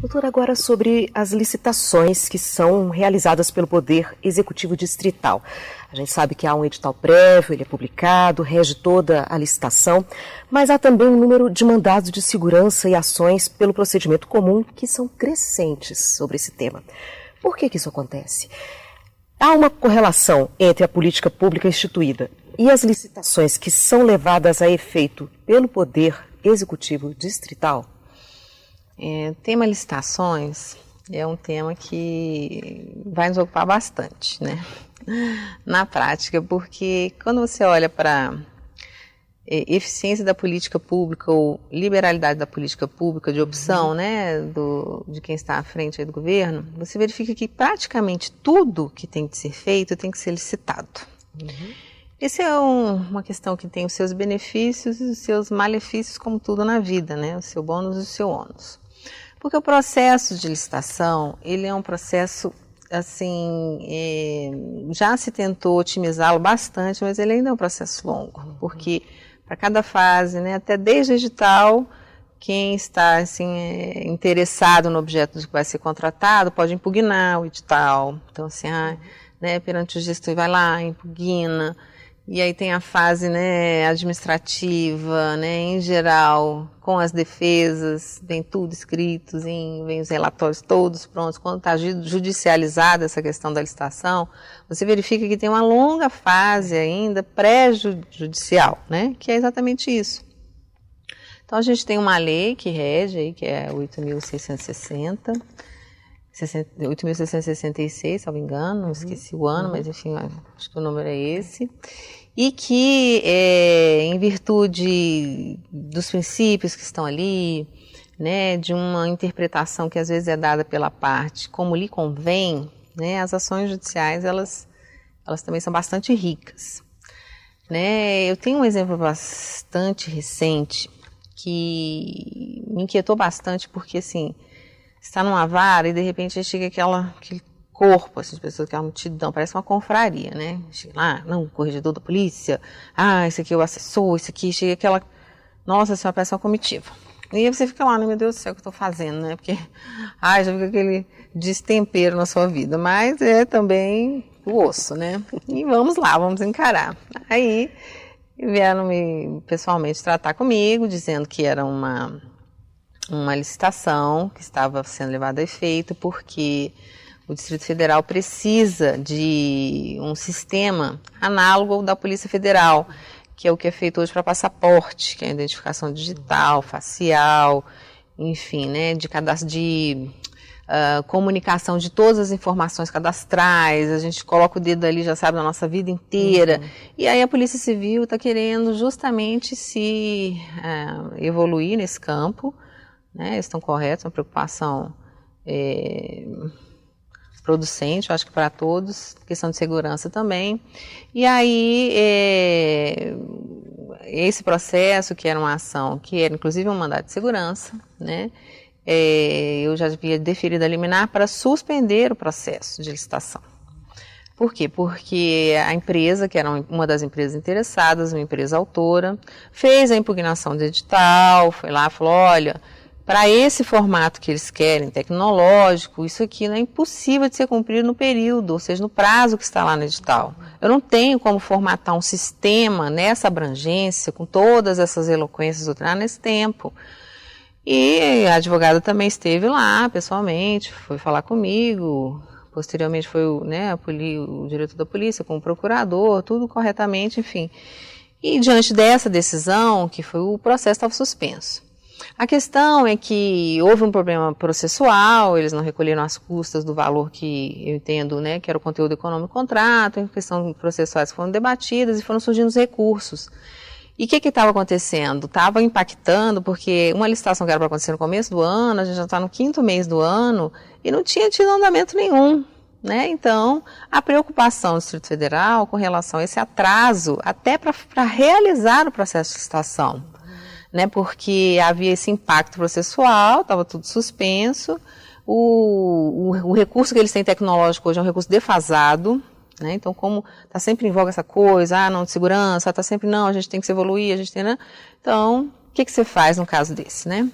Doutora, agora sobre as licitações que são realizadas pelo Poder Executivo Distrital. A gente sabe que há um edital prévio, ele é publicado, rege toda a licitação, mas há também um número de mandados de segurança e ações pelo procedimento comum que são crescentes sobre esse tema. Por que isso acontece? Há uma correlação entre a política pública instituída e as licitações que são levadas a efeito pelo Poder Executivo Distrital? O tema licitações é um tema que vai nos ocupar bastante, né? Na prática, porque quando você olha para eficiência da política pública ou liberalidade da política pública de opção, né, de quem está à frente aí do governo, você verifica que praticamente tudo que tem que ser feito tem que ser licitado. Essa é uma questão que tem os seus benefícios e os seus malefícios, como tudo na vida, né? O seu bônus e o seu ônus. Porque o processo de licitação, ele é um processo, assim, já se tentou otimizá-lo bastante, mas ele ainda é um processo longo, porque para cada fase, né, até desde o edital, quem está, assim, interessado no objeto que vai ser contratado pode impugnar o edital. Então, assim, né, perante o gestor vai lá, impugna. E aí tem a fase, né, administrativa, né, em geral, com as defesas, vem tudo escrito, vem os relatórios todos prontos. Quando está judicializada essa questão da licitação, você verifica que tem uma longa fase ainda pré-judicial, né, que é exatamente isso. Então a gente tem uma lei que rege, aí, que é 8.660, 8.666, se não me engano, não esqueci o ano, mas enfim, acho que o número é esse. E que, em virtude dos princípios que estão ali, né, de uma interpretação que às vezes é dada pela parte como lhe convém, né, as ações judiciais, elas também são bastante ricas. Né? Eu tenho um exemplo bastante recente que me inquietou bastante, porque, assim, está numa vara e de repente chega aquele corpo, assim, de pessoas, aquela multidão, parece uma confraria, né? Chega lá, não, o corregedor da polícia, esse aqui é o assessor, isso aqui, chega aquela, nossa senhora, parece uma comitiva. E aí você fica lá, meu Deus do céu, o que eu estou fazendo, né? Porque, já fica aquele destempero na sua vida, mas é também o osso, né? E vamos lá, vamos encarar. Aí vieram me pessoalmente tratar comigo, dizendo que era uma licitação que estava sendo levada a efeito porque o Distrito Federal precisa de um sistema análogo ao da Polícia Federal, que é o que é feito hoje para passaporte, que é a identificação digital, facial, enfim, né, de cadastro de comunicação de todas as informações cadastrais, a gente coloca o dedo ali, já sabe, da nossa vida inteira. E aí a Polícia Civil está querendo justamente se evoluir nesse campo, né, eles estão corretos, uma preocupação producente, eu acho que para todos, questão de segurança também. E aí, esse processo, que era uma ação, que era inclusive um mandado de segurança, né, eu já havia deferido a liminar para suspender o processo de licitação. Por quê? Porque a empresa, que era uma das empresas interessadas, uma empresa autora, fez a impugnação do edital, foi lá e falou, olha, para esse formato que eles querem, tecnológico, isso aqui não é impossível de ser cumprido no período, ou seja, no prazo que está lá no edital. Eu não tenho como formatar um sistema nessa abrangência, com todas essas eloquências nesse tempo. E a advogada também esteve lá, pessoalmente, foi falar comigo, posteriormente foi o diretor da polícia com o procurador, tudo corretamente, enfim. E diante dessa decisão, que foi o processo estava suspenso. A questão é que houve um problema processual, eles não recolheram as custas do valor que eu entendo, né, que era o conteúdo econômico do contrato, em questão processuais foram debatidas e foram surgindo os recursos. E o que estava acontecendo? Estava impactando, porque uma licitação que era para acontecer no começo do ano, a gente já está no 5º mês do ano, e não tinha tido andamento nenhum. Né? Então, a preocupação do Distrito Federal com relação a esse atraso, até para realizar o processo de licitação, né? Porque havia esse impacto processual, estava tudo suspenso, o recurso que eles têm tecnológico hoje é um recurso defasado, né? Então, como está sempre em voga essa coisa, não, de segurança, está sempre, não, a gente tem que se evoluir, a gente tem, né? Então, o que você faz no caso desse, né?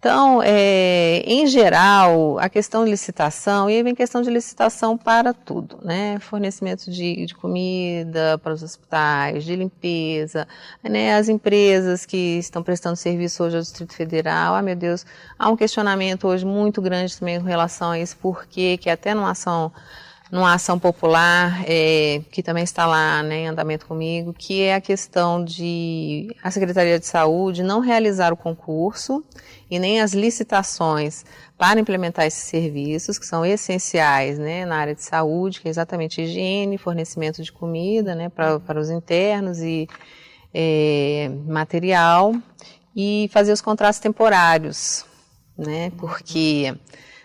Então, em geral, a questão de licitação, e aí vem questão de licitação para tudo, né? Fornecimento de comida para os hospitais, de limpeza, né? As empresas que estão prestando serviço hoje ao Distrito Federal, meu Deus, há um questionamento hoje muito grande também com relação a isso, porque que até numa ação popular, que também está lá, né, em andamento comigo, que é a questão de a Secretaria de Saúde não realizar o concurso e nem as licitações para implementar esses serviços, que são essenciais, né, na área de saúde, que é exatamente higiene, fornecimento de comida, né, para os internos e material, e fazer os contratos temporários, né, porque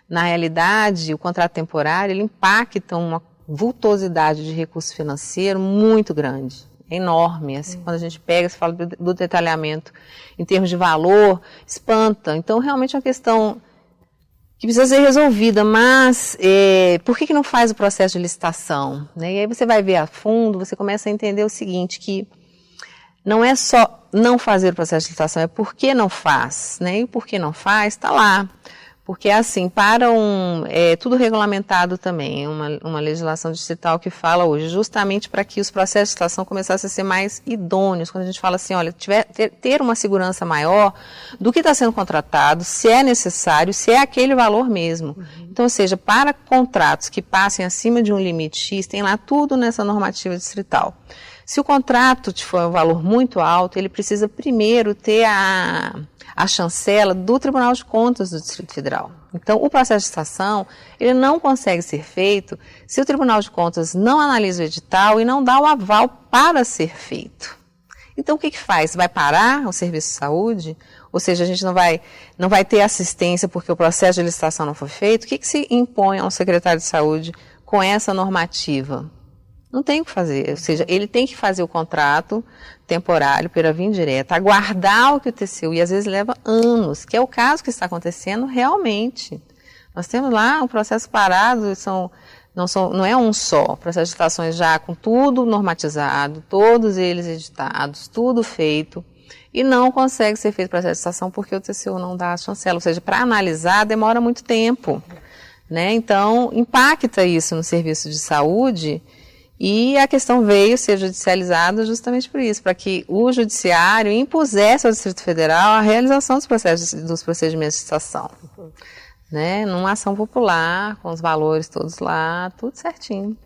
na realidade, o contrato temporário, ele impacta uma vultosidade de recurso financeiro muito grande, é enorme. Assim, quando a gente pega, se fala do detalhamento em termos de valor, espanta. Então, realmente é uma questão que precisa ser resolvida, mas por que não faz o processo de licitação? Né? E aí você vai ver a fundo, você começa a entender o seguinte, que não é só não fazer o processo de licitação, é por que não faz, né? E o por que não faz está lá. Porque, assim, tudo regulamentado também, uma legislação distrital que fala hoje, justamente para que os processos de licitação começassem a ser mais idôneos, quando a gente fala assim, olha, ter uma segurança maior do que está sendo contratado, se é necessário, se é aquele valor mesmo. Então, ou seja, para contratos que passem acima de um limite X, tem lá tudo nessa normativa distrital. Se o contrato for um valor muito alto, ele precisa primeiro ter a chancela do Tribunal de Contas do Distrito Federal. Então, o processo de licitação, ele não consegue ser feito se o Tribunal de Contas não analisa o edital e não dá o aval para ser feito. Então, o que faz? Vai parar o serviço de saúde? Ou seja, a gente não vai ter assistência porque o processo de licitação não foi feito? O que se impõe ao secretário de saúde com essa normativa? Não tem o que fazer, ou seja, ele tem que fazer o contrato temporário pela via indireta, aguardar o que o TCU, e às vezes leva anos, que é o caso que está acontecendo realmente. Nós temos lá um processo parado, não é um só, processo de licitações já com tudo normatizado, todos eles editados, tudo feito, e não consegue ser feito o processo de licitação porque o TCU não dá a chancela, ou seja, para analisar demora muito tempo, né? Então, impacta isso no serviço de saúde. E a questão veio ser judicializada justamente por isso, para que o judiciário impusesse ao Distrito Federal a realização dos procedimentos de licitação, né, numa ação popular, com os valores todos lá, tudo certinho.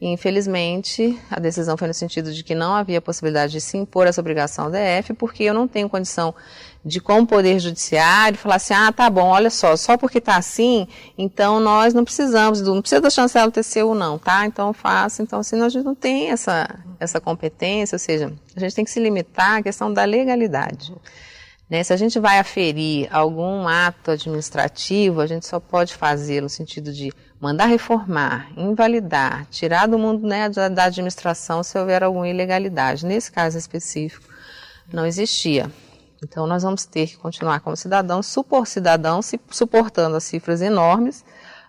E, infelizmente, a decisão foi no sentido de que não havia possibilidade de se impor essa obrigação ao DF, porque eu não tenho condição de, como Poder Judiciário, falar assim, tá bom, olha só porque está assim, então nós não precisa da chancela do TCU não, tá? Então faço, então assim, a gente não tem essa competência, ou seja, a gente tem que se limitar à questão da legalidade. Né? Se a gente vai aferir algum ato administrativo, a gente só pode fazer no sentido de mandar reformar, invalidar, tirar do mundo, né, da administração se houver alguma ilegalidade. Nesse caso específico, não existia. Então, nós vamos ter que continuar como cidadãos, suportando as cifras enormes,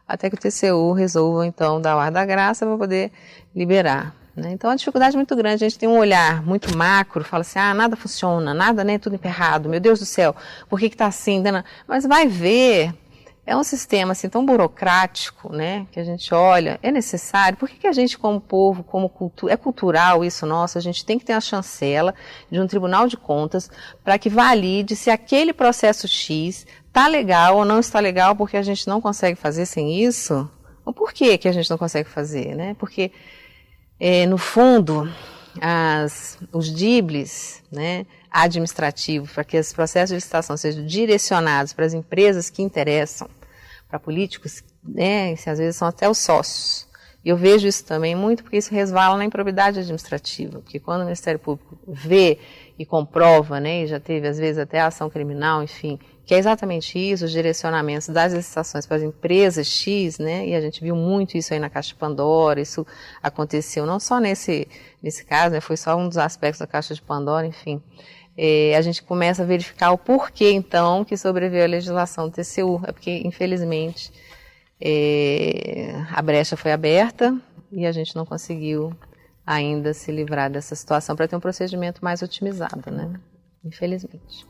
até que o TCU resolva, então, dar o ar da graça para poder liberar. Né? Então, é uma dificuldade muito grande. A gente tem um olhar muito macro, fala assim, nada funciona, nada, né, tudo emperrado, meu Deus do céu, por que está assim? Mas vai ver, é um sistema assim tão burocrático, né, que a gente olha, é necessário, por que a gente como povo, como cultura, é cultural isso nosso, a gente tem que ter a chancela de um Tribunal de Contas para que valide se aquele processo X está legal ou não está legal, porque a gente não consegue fazer sem isso? Ou por que a gente não consegue fazer, né? Porque, no fundo, os DIBLs, né, administrativos, para que os processos de licitação sejam direcionados para as empresas que interessam, para políticos, né, que às vezes são até os sócios. E eu vejo isso também muito porque isso resvala na improbidade administrativa, porque quando o Ministério Público vê e comprova, né, e já teve às vezes até ação criminal, enfim, que é exatamente isso, os direcionamentos das licitações para as empresas X, né, e a gente viu muito isso aí na Caixa de Pandora, isso aconteceu não só nesse caso, né, foi só um dos aspectos da Caixa de Pandora, enfim. A gente começa a verificar o porquê, então, que sobreveio a legislação do TCU. É porque, infelizmente, a brecha foi aberta e a gente não conseguiu ainda se livrar dessa situação para ter um procedimento mais otimizado, né? Infelizmente.